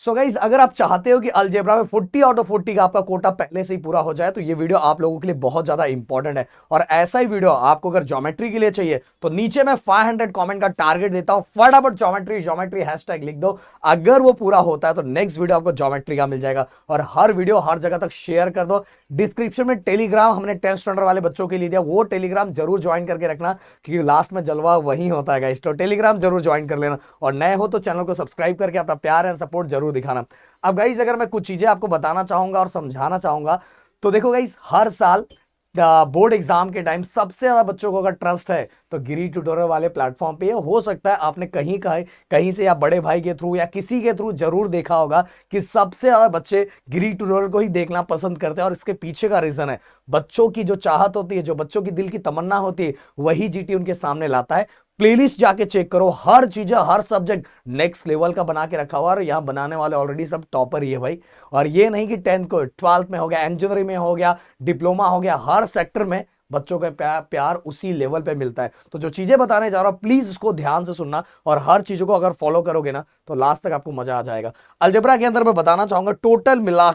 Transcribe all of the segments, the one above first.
So guys अगर आप चाहते हो कि अलजेब्रा में 40 आउट ऑफ 40 का आपका कोटा पहले से ही पूरा हो जाए तो ये वीडियो आप लोगों के लिए बहुत ज्यादा इंपॉर्टेंट है। और ऐसा ही वीडियो आपको अगर ज्योमेट्री के लिए चाहिए तो नीचे मैं 500 कमेंट का टारगेट देता हूं, फटाफट ज्योमेट्री ज्योमेट्री हैशटैग लिख दो। अगर वो पूरा होता है तो नेक्स्ट वीडियो आपको ज्योमेट्री का मिल जाएगा। और हर वीडियो हर जगह तक शेयर कर दो। डिस्क्रिप्शन में टेलीग्राम हमने 10th स्टैंडर्ड वाले बच्चों के लिए दिया, वो टेलीग्राम जरूर ज्वाइन करके रखना क्योंकि लास्ट में जलवा वही होता है गाइस। तो टेलीग्राम जरूर ज्वाइन कर लेना और नए हो तो चैनल को सब्सक्राइब करके अपना प्यार एंड सपोर्ट जरूर दिखाना। अब गाइस अगर मैं कुछ चीजें आपको बताना चाहूंगा और समझाना चाहूंगा तो देखो गाइस, हर साल बोर्ड एग्जाम के टाइम सबसे ज्यादा बच्चों को अगर ट्रस्ट है तो गिरी ट्यूटोरियल वाले प्लेटफॉर्म पे हो सकता है आपने कहीं से या बड़े भाई के थ्रू या किसी के थ्रू जरूर देखा होगा कि सबसे ज्यादा बच्चे गिरी ट्यूटोरियल को ही देखना पसंद करते हैं। और इसके पीछे का रीजन है बच्चों की जो चाहत होती है, जो बच्चों की दिल की तमन्ना होती है, वही जीटी उनके सामने लाता है। प्लेलिस्ट जाके चेक करो, हर चीज हर सब्जेक्ट नेक्स्ट लेवल का बना के रखा हुआ है और यहाँ बनाने वाले ऑलरेडी सब टॉपर ही है भाई। और ये नहीं कि 10th को 12th में हो गया, इंजीनियरिंग में हो गया, डिप्लोमा हो गया, हर सेक्टर में बच्चों का प्यार उसी लेवल पे मिलता है। तो जो चीजें बताने जा रहा हूं प्लीज उसको ध्यान से सुनना और हर चीजों को अगर फॉलो करोगे ना तो लास्ट तक आपको मजा आ जाएगा। अलजेब्रा के अंदर मैं बताना चाहूंगा टोटल मिला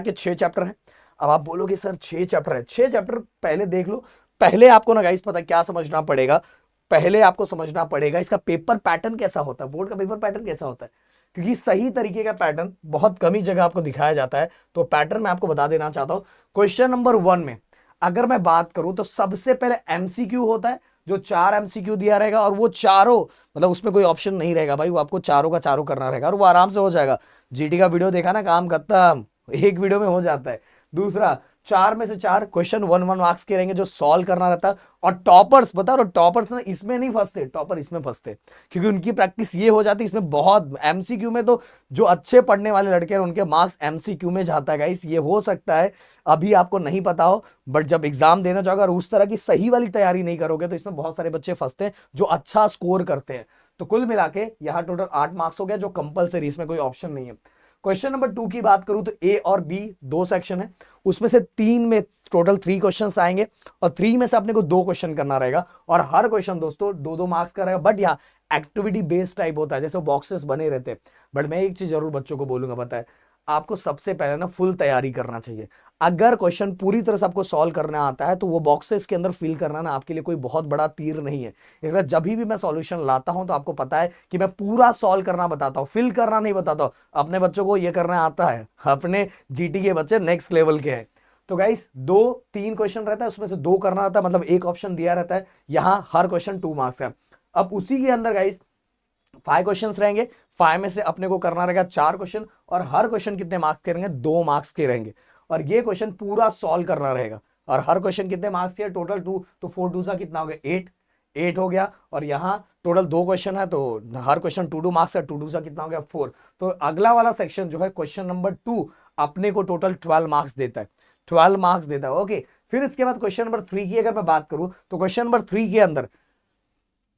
के 6 चैप्टर हैं। अब आप बोलोगे सर 6 चैप्टर है, 6 चैप्टर पहले देख लो। पहले आपको ना गाइस पता क्या समझना पड़ेगा, पहले आपको समझना पड़ेगा इसका पेपर पैटर्न कैसा होता है, बोर्ड का पेपर पैटर्न कैसा होता है, क्योंकि सही तरीके का पैटर्न बहुत कम ही जगह आपको दिखाया जाता है। तो पैटर्न मैं आपको बता देना चाहता हूं। क्वेश्चन नंबर 1 में अगर मैं बात करूं तो सबसे पहले एमसीक्यू होता है, जो 4 एमसीक्यू दिया रहेगा और वो चारों मतलब उसमें कोई ऑप्शन नहीं रहेगा भाई, वो आपको चारों का चारों करना रहेगा और वो आराम से हो जाएगा। जीटी का वीडियो देखा ना, काम खत्म, एक वीडियो में हो जाता है। दूसरा 4 में से 4 क्वेश्चन 1 मार्क्स के रहेंगे जो सॉल्व करना रहता है। और टॉपर्स बता रहा, टॉपर्स ना इसमें नहीं फंसते, टॉपर इसमें फंसते क्योंकि उनकी प्रैक्टिस ये हो जाती है इसमें बहुत। एमसीक्यू में तो जो अच्छे पढ़ने वाले लड़के हैं उनके मार्क्स एमसीक्यू में जाता है गाइस। ये हो सकता है अभी आपको नहीं पता हो, बट जब एग्जाम देना चाहोगे और उस तरह की सही वाली तैयारी नहीं करोगे तो इसमें बहुत सारे बच्चे फंसते हैं जो अच्छा स्कोर करते हैं। तो कुल मिला के यहाँ टोटल 8 मार्क्स हो गया जो कंपलसरी, इसमें कोई ऑप्शन नहीं है। क्वेश्चन नंबर 2 की बात करूं तो ए और बी 2 सेक्शन है, उसमें से 3 में टोटल 3 क्वेश्चंस आएंगे और 3 में से अपने को 2 क्वेश्चन करना रहेगा और हर क्वेश्चन दोस्तों 2-2 मार्क्स का रहेगा। बट यहाँ एक्टिविटी बेस्ड टाइप होता है, जैसे बॉक्सेस बने रहते हैं। बट मैं एक चीज जरूर बच्चों को बोलूंगा, पता है आपको सबसे पहले ना फुल तैयारी करना चाहिए। अगर क्वेश्चन पूरी तरह से आपको सॉल्व करना आता है तो वो बॉक्सेस के अंदर फिल करना ना आपके लिए कोई बहुत बड़ा तीर नहीं है। इसलिए जब भी मैं सॉल्यूशन लाता हूं तो आपको पता है कि मैं पूरा सॉल्व करना बताता हूं, फिल करना नहीं बताता हूं। अपने बच्चों को ये करना आता है, अपने जीटी के बच्चे नेक्स्ट लेवल के हैं। तो गाइस 2-3 क्वेश्चन रहता है, उसमें से 2 करना रहता है, मतलब एक ऑप्शन दिया रहता है। यहां हर क्वेश्चन 2 मार्क्स है। अब उसी के अंदर गाइस 5 क्वेश्चंस रहेंगे, 5 में से अपने को करना रहेगा 4 क्वेश्चन और हर क्वेश्चन कितने मार्क्स के रहेंगे, 2 मार्क्स के रहेंगे। और ये क्वेश्चन पूरा सॉल्व करना रहेगा और हर क्वेश्चन कितने मार्क्स के, टोटल 2, तो 4 2 सा कितना हो गया 8 हो गया। और यहाँ टोटल 2 क्वेश्चन है तो हर क्वेश्चन 2 मार्क्स है, 2 सा कितना हो गया 4। तो अगला वाला सेक्शन जो है क्वेश्चन नंबर 2 अपने को टोटल 12 मार्क्स देता है, 12 मार्क्स देता है। ओके, फिर इसके बाद क्वेश्चन नंबर 3 की अगर मैं बात करूं तो क्वेश्चन नंबर 3 के अंदर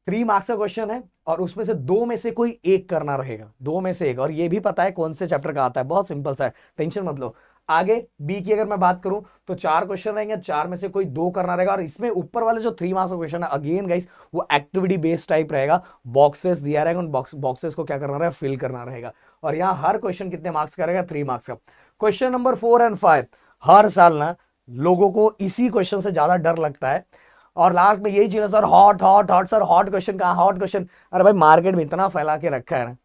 3 मार्क्स का क्वेश्चन है और उसमें से 2 में से कोई एक करना रहेगा, 2 में से एक। और ये भी पता है कौन से चैप्टर का आता है, बहुत सिंपल सा है, टेंशन मत लो। आगे बी की अगर मैं बात करूं तो 4 क्वेश्चन रहेंगे, 4 में से कोई 2 करना रहेगा। और इसमें ऊपर वाले जो 3 मार्क्स का क्वेश्चन है अगेन गाइस वो एक्टिविटी बेस्ड टाइप रहेगा, बॉक्सेस दिया रहेगा, उन बॉक्सेस को क्या करना रहेगा, फिल करना रहेगा। और यहाँ हर क्वेश्चन कितने मार्क्स का रहेगा, 3 मार्क्स का। क्वेश्चन नंबर 4 और 5 हर साल ना लोगों को इसी क्वेश्चन से ज्यादा डर लगता है और लास्ट में यही चीज है, sir hot hot hot, sir hot question कहाँ, हॉट क्वेश्चन। अरे भाई मार्केट में इतना फैला के रखा है ना,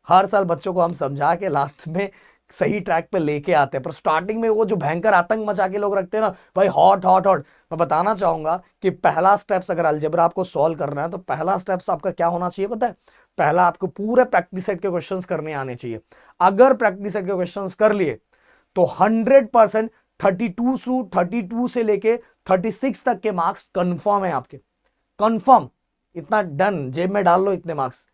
हर साल बच्चों को हम समझा के लास्ट में सही ट्रैक पे लेके आते हैं, पर स्टार्टिंग में वो जो भयंकर आतंक मचा के लोग रखते हैं ना भाई हॉट हॉट हॉट। मैं बताना चाहूंगा कि पहला स्टेप्स अगर अलजेब्रा आपको सॉल्व करना है तो पहला स्टेप्स आपका क्या होना चाहिए पता है, पहला आपको पूरे प्रैक्टिस सेट के क्वेश्चंस करने आने चाहिए। अगर प्रैक्टिस सेट के क्वेश्चंस कर लिए तो 100% 32 से लेके 36 तक के मार्क्स कंफर्म है आपके, कंफर्म, इतना डन, जेब में डाल लो इतने मार्क्स।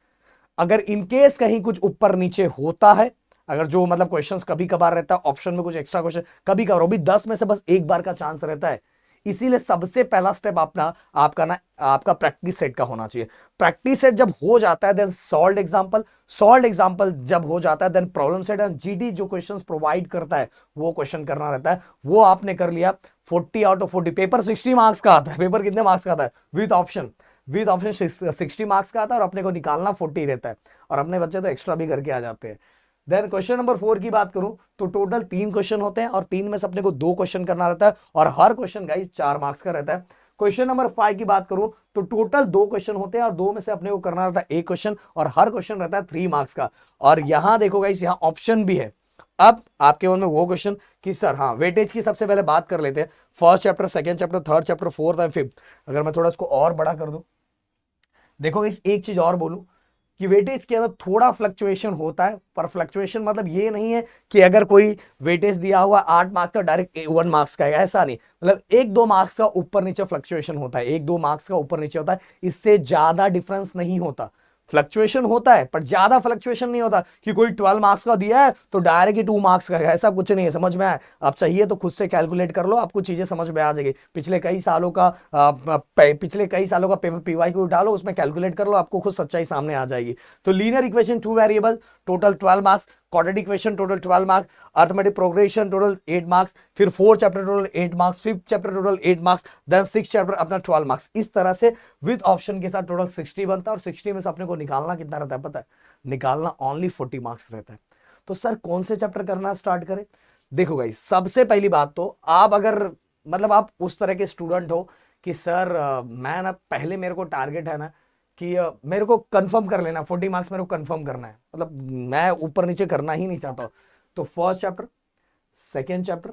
अगर इनकेस कहीं कुछ ऊपर नीचे होता है, अगर जो मतलब क्वेश्चंस कभी कभार रहता है ऑप्शन में कुछ एक्स्ट्रा क्वेश्चन कभी कभार, वो भी 10 में से बस एक बार का चांस रहता है। इसीलिए सबसे पहला स्टेप आपका प्रैक्टिस सेट का होना चाहिए। प्रैक्टिस सेट जब हो जाता है देन सॉल्व्ड एग्जांपल जब हो जाता है then problem set and GD जो क्वेश्चंस प्रोवाइड करता है वो क्वेश्चन करना रहता है। वो आपने कर लिया 40 आउट ऑफ 40। पेपर 60 मार्क्स का आता है, पेपर कितने मार्क्स का आता है विद ऑप्शन 60 मार्क्स का आता है और अपने को निकालना 40 रहता है और अपने बच्चे तो एक्स्ट्रा भी करके आ जाते हैं। देन क्वेश्चन नंबर 4 की बात करूं तो टोटल 3 क्वेश्चन होते हैं और 3 में से अपने को 2 क्वेश्चन करना रहता है और हर क्वेश्चन गाइस 4 मार्क्स का रहता है। क्वेश्चन नंबर 5 की बात करूं तो टोटल 2 क्वेश्चन होते हैं और 2 में से अपने को करना रहता है 1 क्वेश्चन और हर क्वेश्चन रहता है 3 मार्क्स का। और यहां देखो गाइस, यहां ऑप्शन भी है। अब आपके मन में वो क्वेश्चन कि सर हाँ, वेटेज की सबसे पहले बात कर लेते हैं। First chapter, second chapter, third chapter, fourth and fifth. अगर मैं थोड़ा इसको और बड़ा कर दूं, देखो इस एक चीज और बोलूं कि वेटेज के अंदर थोड़ा फ्लक्चुएशन होता है, पर फ्लक्चुएशन मतलब ये नहीं है कि अगर कोई वेटेज दिया हुआ 8 मार्क्स का डायरेक्ट 1 मार्क्स का है, ऐसा नहीं। मतलब 1-2 मार्क्स का ऊपर नीचे फ्लक्चुएशन होता है, 1-2 मार्क्स का ऊपर नीचे होता है, इससे ज्यादा डिफरेंस नहीं होता। फ्लक्चुएशन होता है पर ज्यादा फ्लक्चुएशन नहीं होता कि कोई 12 मार्क्स का दिया है तो डायरेक्ट ही 2 मार्क्स का है, ऐसा कुछ नहीं है। समझ में आया? आप चाहिए तो खुद से कैलकुलेट कर लो, आपको चीजें समझ में आ जाएगी। पिछले कई सालों का पेपर पीवाई को डालो, उसमें कैलकुलेट कर लो, आपको खुद सच्चाई सामने आ जाएगी। तो linear equation 2 variable total 12 marks, quadratic equation total 12 marks, arithmetic progression total 8 marks, फिर 4 chapter total 8 marks, 5th chapter total 8 marks, then 6 chapter अपना 12 मार्क्स। इस तरह से विद ऑप्शन के साथ टोटल 60 बनता है और 60 में से अपने को निकालना कितना रहता है पता है? निकालना ओनली 40 मार्क्स रहता है। तो सर कौन से चैप्टर करना स्टार्ट करें? देखो गाइस, सबसे पहली बात तो आप अगर मतलब आप उस तरह के स्टूडेंट हो कि सर मैं ना पहले मेरे को टारगेट है ना कि मेरे को कंफर्म कर लेना 40 मार्क्स, मेरे को कंफर्म करना है, मतलब मैं ऊपर नीचे करना ही नहीं चाहता। तो first chapter, second chapter,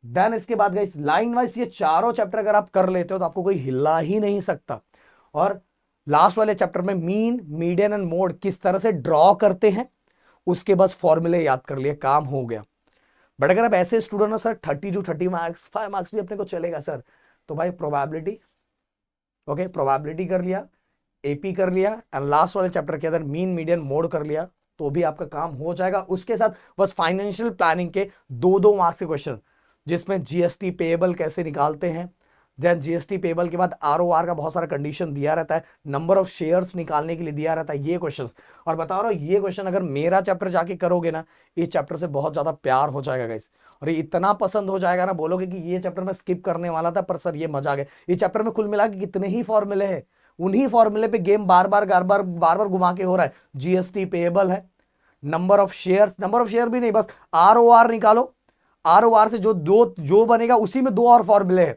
then इसके बाद गाइस लाइन वाइज ये चारों चैप्टर अगर आप कर लेते हो तो आपको कोई हिला ही नहीं सकता। और लास्ट वाले चैप्टर में मीन, मीडियन एंड मोड किस तरह से ड्रॉ करते हैं उसके बस फॉर्मूले याद कर लिए, काम हो गया। बट अगर आप ऐसे स्टूडेंट हो सर 30 to 30 मार्क्स, 5 मार्क्स भी अपने को चलेगा सर, तो भाई प्रोबेबिलिटी, ओके प्रोबेबिलिटी कर लिया, एपी कर लिया एंड लास्ट वाले चैप्टर के अंदर मीन, मीडियन, मोड कर लिया तो भी आपका काम हो जाएगा। उसके साथ बस फाइनेंशियल प्लानिंग के 2-2 मार्क्स के क्वेश्चन, जिसमें जीएसटी पेएबल कैसे निकालते हैं, देन जीएसटी पेएबल के बाद आरओआर का बहुत सारा कंडीशन दिया रहता है, नंबर ऑफ शेयर्स निकालने के लिए दिया रहता है, ये क्वेश्चंस। और बता रहा हूं ये क्वेश्चन अगर मेरा चैप्टर जाके करोगे ना, इस चैप्टर से बहुत ज्यादा प्यार हो जाएगा गाइस, और ये इतना पसंद हो जाएगा ना, बोलोगे कि ये चैप्टर मैं स्किप करने वाला था पर सर ये मजा आ गया। इस चैप्टर में कुल मिला के कितने ही फॉर्मूले हैं, उन्हीं फॉर्मूले पे गेम बार बार घुमा के हो रहा है। जीएसटी पेएबल है, नंबर ऑफ शेयर भी नहीं, बस आरओआर निकालो, आरओआर से जो बनेगा उसी में 2 और फॉर्मूले हैं,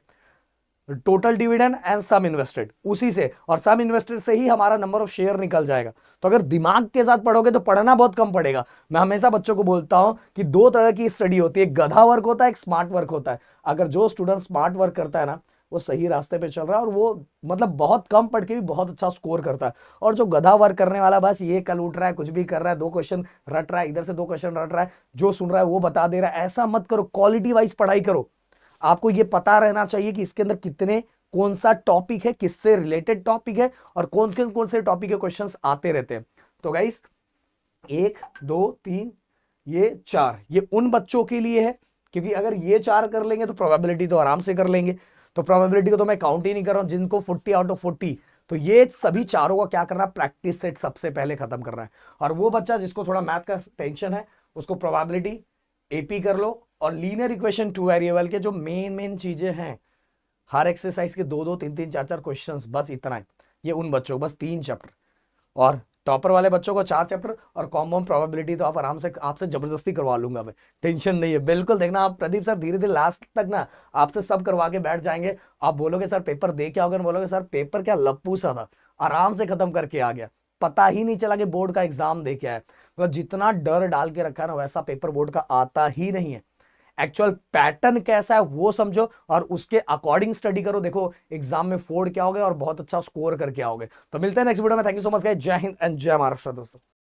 total dividend and sum invested, उसी से, और सम इन्वेस्टेड से ही हमारा नंबर ऑफ शेयर निकल जाएगा। तो अगर दिमाग के साथ पढ़ोगे तो पढ़ना बहुत कम पड़ेगा। मैं हमेशा बच्चों को बोलता हूं कि 2 तरह की स्टडी होती है, एक गधा वर्क होता है, एक स्मार्ट वर्क होता है। अगर जो स्टूडेंट स्मार्ट वर्क करता है ना, वो सही रास्ते पे चल रहा है और वो मतलब बहुत कम पढ़ के भी बहुत अच्छा स्कोर करता है। और जो गधा वर्क करने वाला बस ये कल उठ रहा है, कुछ भी कर रहा है, 2 क्वेश्चन रट रहा है, इधर से 2 क्वेश्चन रट रहा है, जो सुन रहा है वो बता दे रहा है, ऐसा मत करो। क्वालिटी वाइज पढ़ाई करो। आपको ये पता रहना चाहिए कि इसके अंदर कितने, कौन सा टॉपिक है, किससे रिलेटेड टॉपिक है और कौन से टॉपिक के क्वेश्चंस आते रहते हैं। तो गाइस 1 2 3 ये 4 ये उन बच्चों के लिए है, क्योंकि अगर ये 4 कर लेंगे तो प्रोबेबिलिटी तो आराम से कर लेंगे। तो प्रोबेबिलिटी को तो मैं काउंट ही नहीं कर रहा हूं, जिनको 40 आउट ऑफ 40। तो ये सभी चारों का क्या करना है, प्रैक्टिस सेट सबसे पहले खत्म करना है। और वो बच्चा जिसको थोड़ा मैथ का टेंशन है, उसको प्रोबेबिलिटी, एपी कर लो और लीनियर इक्वेशन 2 वेरिएबल के जो मेन चीजें हैं, हर एक्सरसाइज के 2-2 3-3 4-4 क्वेश्चंस, बस इतना है। ये उन बच्चों को बस 3 चैप्टर, और टॉपर वाले बच्चों को 4 चैप्टर और कॉम्पाउंड प्रोबेबिलिटी तो आप आराम से आपसे जबरदस्ती करवा लूंगा मैं, टेंशन नहीं है बिल्कुल। देखना आप प्रदीप सर धीरे धीरे लास्ट तक ना आपसे सब करवा के बैठ जाएंगे। आप बोलोगे सर पेपर दे के आओगे, बोलोगे सर पेपर क्या लप्पू सा था, आराम से खत्म करके आ गया, पता ही नहीं चला कि बोर्ड का एग्जाम दे के आया। मतलब जितना डर डाल के रखा है ना, वैसा पेपर बोर्ड का आता ही नहीं है। एक्चुअल पैटर्न कैसा है वो समझो और उसके अकॉर्डिंग स्टडी करो, देखो एग्जाम में फोड़ क्या होगे और बहुत अच्छा स्कोर करके आओगे। तो मिलते हैं नेक्स्ट वीडियो में। Thank you so much guys, जय हिंद एंड जय महाराष्ट्र दोस्तों।